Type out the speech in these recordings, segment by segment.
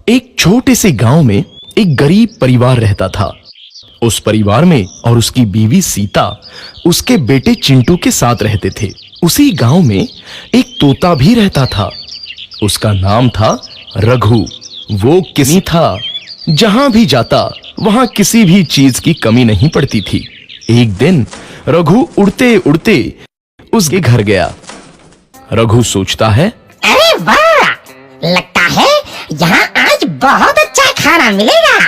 एक छोटे से गांव में एक गरीब परिवार रहता था। उस परिवार में और उसकी बीवी सीता उसके बेटे चिंटू के साथ रहते थे। उसी गांव में एक तोता भी रहता था। उसका नाम था रघु। वो किसी था, जहां भी जाता वहां किसी भी चीज की कमी नहीं पड़ती थी। एक दिन रघु उड़ते उड़ते उसके घर गया। रघु सोचता है, अरे वाह, लगता है यहाँ आज बहुत अच्छा खाना मिलेगा।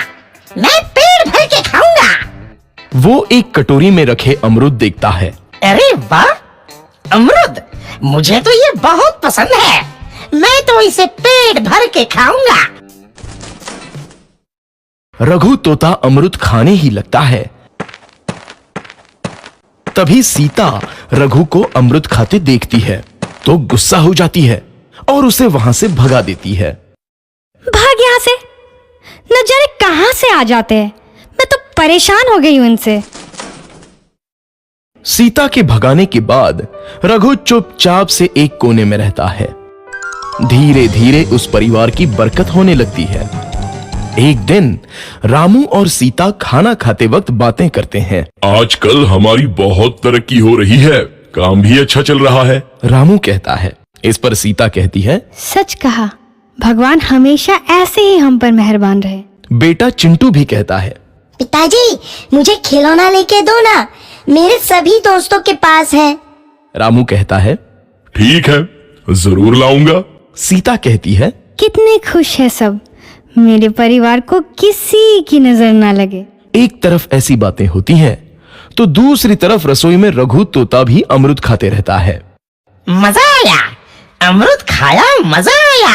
मैं पेट भर के खाऊंगा। वो एक कटोरी में रखे अमरूद देखता है। अरे वाह, अमरूद मुझे तो ये बहुत पसंद है। मैं तो इसे पेट भर के खाऊंगा। रघु तोता अमरूद खाने ही लगता है। तभी सीता रघु को अमरूद खाते देखती है तो गुस्सा हो जाती है और उसे वहां से भगा देती है। भाग यहाँ से, न जाने कहां से आ जाते हैं। मैं तो परेशान हो गई हूं इनसे। सीता के भगाने के बाद रघु चुपचाप से एक कोने में रहता है। धीरे धीरे उस परिवार की बरकत होने लगती है। एक दिन रामू और सीता खाना खाते वक्त बातें करते हैं। आजकल हमारी बहुत तरक्की हो रही है, काम भी अच्छा चल रहा है। रामू कहता है। इस पर सीता कहती है, सच कहा, भगवान हमेशा ऐसे ही हम पर मेहरबान रहे। बेटा चिंटू भी कहता है, पिताजी मुझे खिलौना लेके दो ना, मेरे सभी दोस्तों के पास है। रामू कहता है, ठीक है, जरूर लाऊंगा। सीता कहती है, कितने खुश है सब, मेरे परिवार को किसी की नजर ना लगे। एक तरफ ऐसी बातें होती हैं तो दूसरी तरफ रसोई में रघु तोता भी अमरूद खाते रहता है। मजा आया, अमरूद खाया, मजा आया,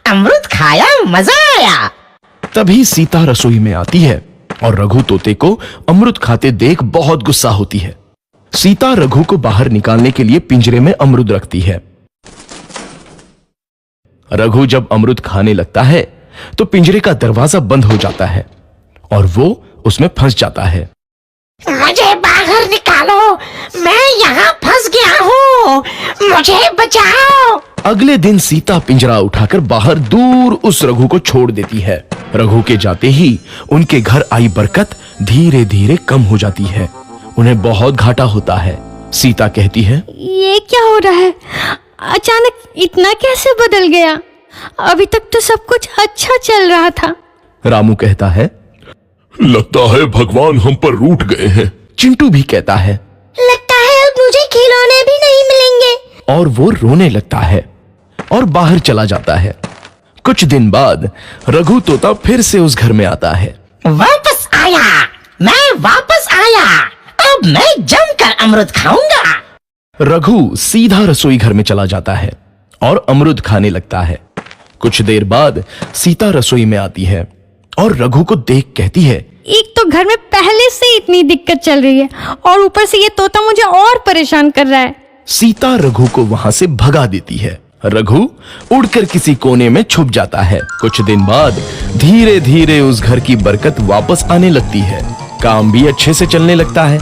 अमरूद खाया, मजा आया। तभी सीता रसोई में आती है और रघु तोते को अमरूद खाते देख बहुत गुस्सा होती है। सीता रघु को बाहर निकालने के लिए पिंजरे में अमरूद रखती है। रघु जब अमरूद खाने लगता है तो पिंजरे का दरवाजा बंद हो जाता है और वो उसमें फंस जाता है। मुझे बाहर निकालो, मैं यहाँ फंस गया हूँ, मुझे बचाओ। अगले दिन सीता पिंजरा उठाकर बाहर दूर उस रघु को छोड़ देती है। रघु के जाते ही उनके घर आई बरकत धीरे धीरे कम हो जाती है। उन्हें बहुत घाटा होता है। सीता कहती है, ये क्या हो रहा है, अचानक इतना कैसे बदल गया? अभी तक तो सब कुछ अच्छा चल रहा था। रामू कहता है, लगता है भगवान हम पर रूठ गए हैं। चिंटू भी कहता है, लगता है अब मुझे खिलौने भी नहीं मिलेंगे। और वो रोने लगता है और बाहर चला जाता है। कुछ दिन बाद रघु तोता फिर से उस घर में आता है। वापस आया, मैं वापस आया, अब मैं जमकर अमरूद खाऊंगा। रघु सीधा रसोई घर में चला जाता है और अमरूद खाने लगता है। कुछ देर बाद सीता रसोई में आती है और रघु को देख कहती है, एक तो घर में पहले से इतनी दिक्कत चल रही है और ऊपर से ये तोता मुझे और परेशान कर रहा है। सीता रघु को वहां से भगा देती है। रघु उड़कर किसी कोने में छुप जाता है। कुछ दिन बाद धीरे धीरे उस घर की बरकत वापस आने लगती है। काम भी अच्छे से चलने लगता है।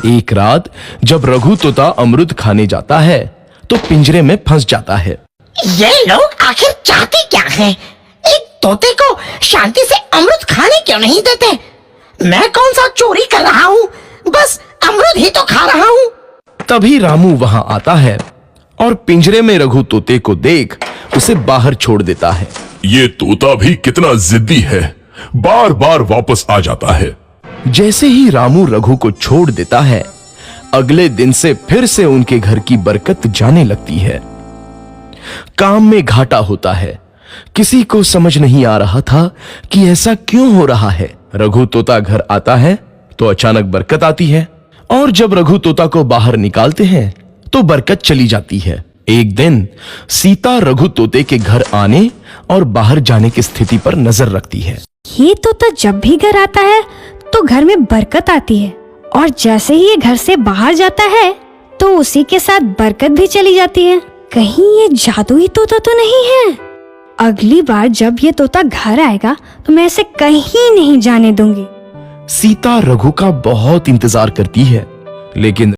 एक रात जब रघु तोता अमरूद खाने जाता है तो पिंजरे में फंस जाता है। ये लोग आखिर चाहते क्या हैं? एक तोते को शांति से अमरूद खाने क्यों नहीं देते? मैं कौन सा चोरी कर रहा हूँ? बस अमरूद ही तो खा रहा हूँ। तभी रामू वहां आता है और पिंजरे में रघु तोते को देख उसे बाहर छोड़ देता है। ये तोता भी कितना जिद्दी है, बार बार वापस आ जाता है। जैसे ही रामू रघु को छोड़ देता है, अगले दिन से फिर से उनके घर की बरकत जाने लगती है। काम में घाटा होता है। किसी को समझ नहीं आ रहा था कि ऐसा क्यों हो रहा है। रघु तोता घर आता है तो अचानक बरकत आती है और जब रघु तोता को बाहर निकालते हैं तो बरकत चली जाती है। एक दिन सीता रघु तोते के घर आने और बाहर जाने की स्थिति पर नजर रखती है। ये तोता जब भी घर आता है तो घर में बरकत आती है और जैसे ही ये घर से बाहर जाता है तो उसी के साथ बरकत भी चली जाती है। कहीं ये जादुई तोता तो नहीं है? अगली बार जब ये तोता घर आएगा तो मैं इसे कहीं नहीं जाने दूंगी। सीता रघु का बहुत इंतजार करती है लेकिन